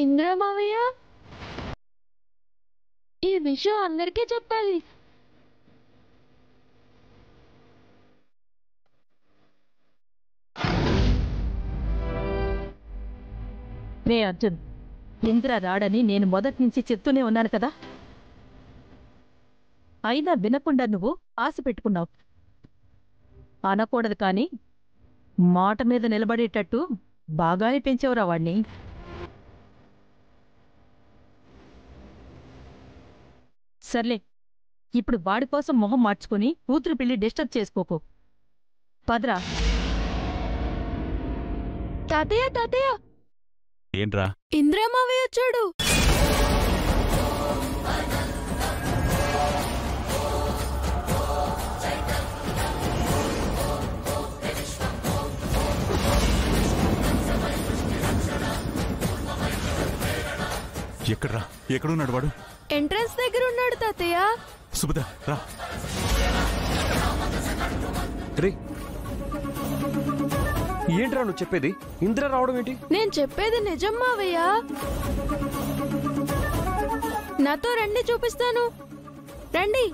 ఇంద్ర మావయ్య, ఈ విషయం అందరికీ చెప్పాలి. రే అర్జున్, ఇంద్ర రాడని నేను మొదటి నుంచి చెప్తూనే ఉన్నాను కదా. అయినా వినకుండా నువ్వు ఆశ పెట్టుకున్నావు. అనకూడదు కాని మాట మీద నిలబడేటట్టు బాగానే పెంచేవరా వాణ్ణి. సర్లే, ఇప్పుడు వాడి కోసం మొహం మార్చుకుని కూతురు పెళ్లి డిస్టర్బ్ చేసుకోకు. పదరా. తాతయ్య తాతయ్య, ఏంట్రా? ఇంద్ర మావయ్య వచ్చాడు. ఎక్కడ్రా? ఎక్కడున్నాడు వాడు? ఎంట్రన్స్ దగ్గర ఉన్నాడు తాతయ్య. సుబుధ రా. ఏంట్రా నువ్వు చెప్పేది? ఇంద్ర రావడం ఏంటి? నేను చెప్పేది నిజం మావయ్య. నాతో రండి, చూపిస్తాను. రండి.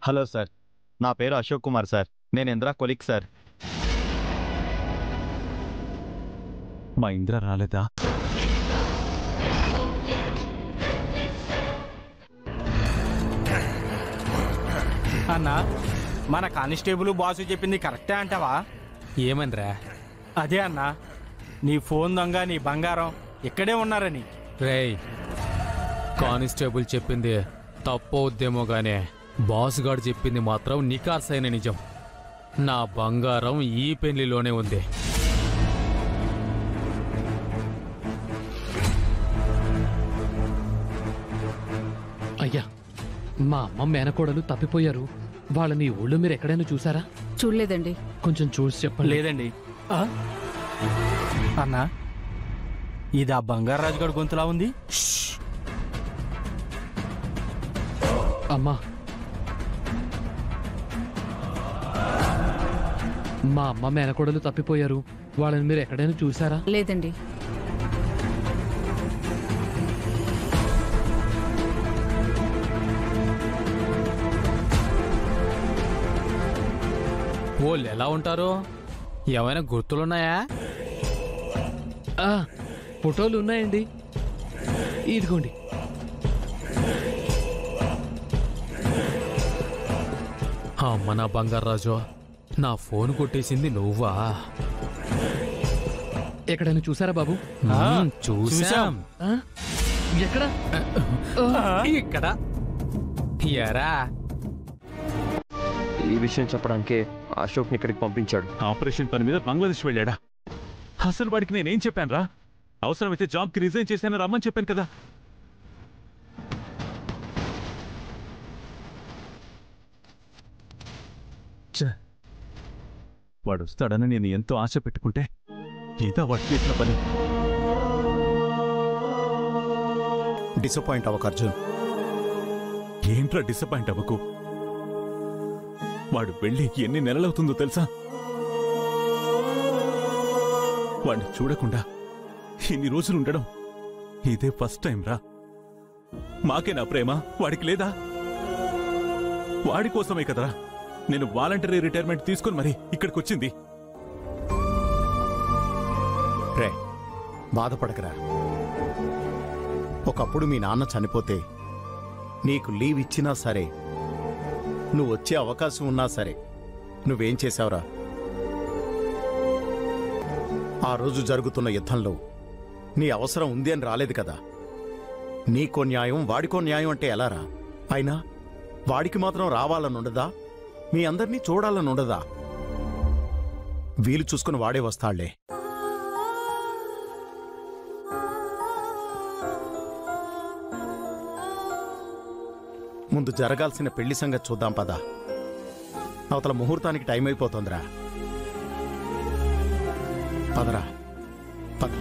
హలో సార్, నా పేరు అశోక్ కుమార్ సార్. నేను ఇంద్ర కొలిక్ సార్. మా ఇంద్ర రాలేదా? అన్నా, మన కానిస్టేబుల్ బాసు చెప్పింది కరెక్టే అంటావా? ఏమనరా? అదే అన్నా, నీ ఫోన్ దొంగ, నీ బంగారం ఇక్కడే ఉన్నారని. రేయ్, కానిస్టేబుల్ చెప్పింది తప్పవుద్దేమో గానే బాస్ గారు చెప్పింది మాత్రం నికార్సైన నిజం. నా బంగారం ఈ పెళ్లిలోనే ఉంది. అయ్యా, మా అమ్మ మేనకోడలు తప్పిపోయారు. వాళ్ళని ఊళ్ళో మీరు ఎక్కడైనా చూసారా? చూడలేదండి. కొంచెం చూసి చెప్పండి. లేదండి. అన్నా, ఇది ఆ బంగారాజు గడు గొంతులా ఉంది. అమ్మా, మా అమ్మ మేనకోడలు తప్పిపోయారు. వాళ్ళని మీరు ఎక్కడైనా చూసారా? లేదండి. వాళ్ళు ఎలా ఉంటారు? ఏమైనా గుర్తులున్నాయా? ఫోటోలు ఉన్నాయండి, ఇదిగోండి. అమ్మ నా బంగారాజు, నా ఫోన్ కొట్టేసింది నువ్వా? ఎక్కడైనా చూసారా బాబు? చూసాం. ఎక్కడ? ఇక్కడ. ఎరా, ఈ విషయం చెప్పడానికే అశోక్ని ఇక్కడికి పంపించాడు. ఆపరేషన్ పని మీద బంగ్లాదేశ్ వెళ్ళాడా? అసలు వాడికి నేనేం చెప్పాను రా? అవసరమైతే జాబ్కి రిజైన్ చేశాను రమ్మని చెప్పాను కదా. వాడు వస్తాడని నేను ఎంతో ఆశ పెట్టుకుంటే ఇదా వాడు చేసిన పని. డిసప్పాయింట్ అవ్వకు అర్జున్. ఏంట్రా డిసప్పాయింట్ అవ్వకు? వాడు వెళ్ళి ఎన్ని నెలలవుతుందో తెలుసా? వాడిని చూడకుండా ఇన్ని రోజులు ఉండడం ఇదే ఫస్ట్ టైం రా. మాకేనా ప్రేమ, వాడికి లేదా? వాడి కోసమే కదరా నేను వాలంటరీ రిటైర్మెంట్ తీసుకుని మరి ఇక్కడికి వచ్చింది. రే, బాధపడకరా. ఒకప్పుడు మీ నాన్న చనిపోతే నీకు లీవ్ ఇచ్చినా సరే, నువ్వు వచ్చే అవకాశం ఉన్నా సరే నువ్వేం చేశావురా? ఆ రోజు జరుగుతున్న యుద్ధంలో నీ అవసరం ఉంది అని రాలేదు కదా. నీకో న్యాయం వాడికో న్యాయం అంటే ఎలారా? అయినా వాడికి మాత్రం రావాలనుండదా? మీ అందరినీ చూడాలనుండదా? వీలు చూసుకుని వాడే వస్తాళ్లే. ముందు జరగాల్సిన పెళ్లి సంగతి చూద్దాం పదా. అవతల ముహూర్తానికి టైం అయిపోతుందిరా. పదరా పద.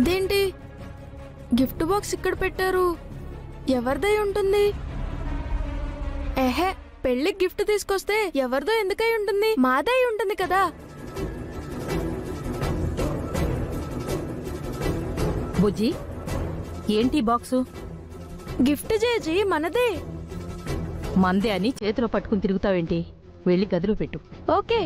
ఇదేంటి గిఫ్ట్ బాక్స్ ఇక్కడ పెట్టారు? ఎవరిదై ఉంటుంది? ఎహే, పెళ్లికి గిఫ్ట్ తీసుకొస్తే ఎవరిదో ఎందుకై ఉంటుంది? మాదై ఉంటుంది కదా. బుజ్జి, ఏంటి బాక్సు? గిఫ్ట్ జేజీ, మనదే. మందే అని చేతిలో పట్టుకుని తిరుగుతావేంటి? వెళ్ళి గదిలో పెట్టు. ఓకే.